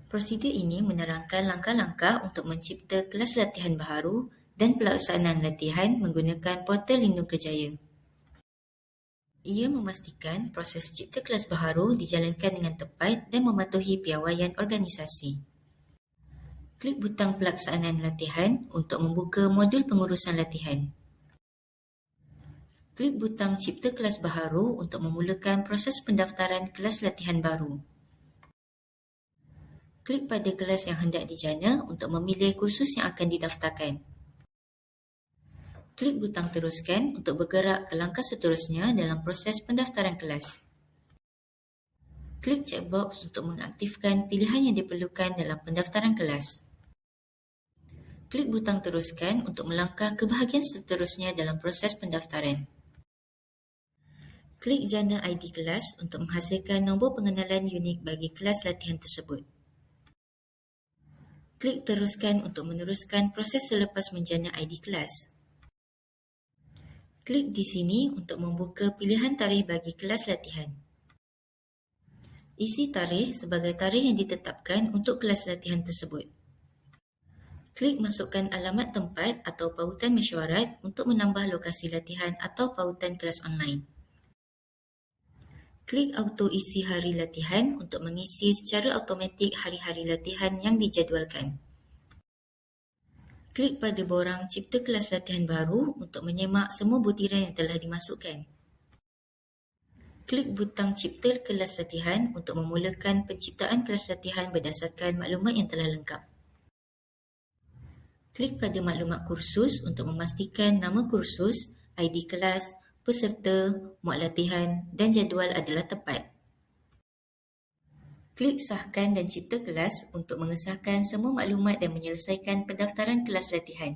Prosedur ini menerangkan langkah-langkah untuk mencipta kelas latihan baharu dan pelaksanaan latihan menggunakan portal Lindung Kerjaya. Ia memastikan proses cipta kelas baharu dijalankan dengan tepat dan mematuhi piawaian organisasi. Klik butang pelaksanaan latihan untuk membuka modul pengurusan latihan. Klik butang cipta kelas baharu untuk memulakan proses pendaftaran kelas latihan baru. Klik pada kelas yang hendak dijana untuk memilih kursus yang akan didaftarkan. Klik butang teruskan untuk bergerak ke langkah seterusnya dalam proses pendaftaran kelas. Klik checkbox untuk mengaktifkan pilihan yang diperlukan dalam pendaftaran kelas. Klik butang teruskan untuk melangkah ke bahagian seterusnya dalam proses pendaftaran. Klik jana ID kelas untuk menghasilkan nombor pengenalan unik bagi kelas latihan tersebut. Klik teruskan untuk meneruskan proses selepas menjana ID kelas. Klik di sini untuk membuka pilihan tarikh bagi kelas latihan. Isi tarikh sebagai tarikh yang ditetapkan untuk kelas latihan tersebut. Klik masukkan alamat tempat atau pautan mesyuarat untuk menambah lokasi latihan atau pautan kelas online. Klik auto isi hari latihan untuk mengisi secara automatik hari-hari latihan yang dijadualkan. Klik pada borang cipta kelas latihan baru untuk menyemak semua butiran yang telah dimasukkan. Klik butang cipta kelas latihan untuk memulakan penciptaan kelas latihan berdasarkan maklumat yang telah lengkap. Klik pada maklumat kursus untuk memastikan nama kursus, ID kelas, peserta, muat latihan dan jadual adalah tepat. Klik sahkan dan cipta kelas untuk mengesahkan semua maklumat dan menyelesaikan pendaftaran kelas latihan.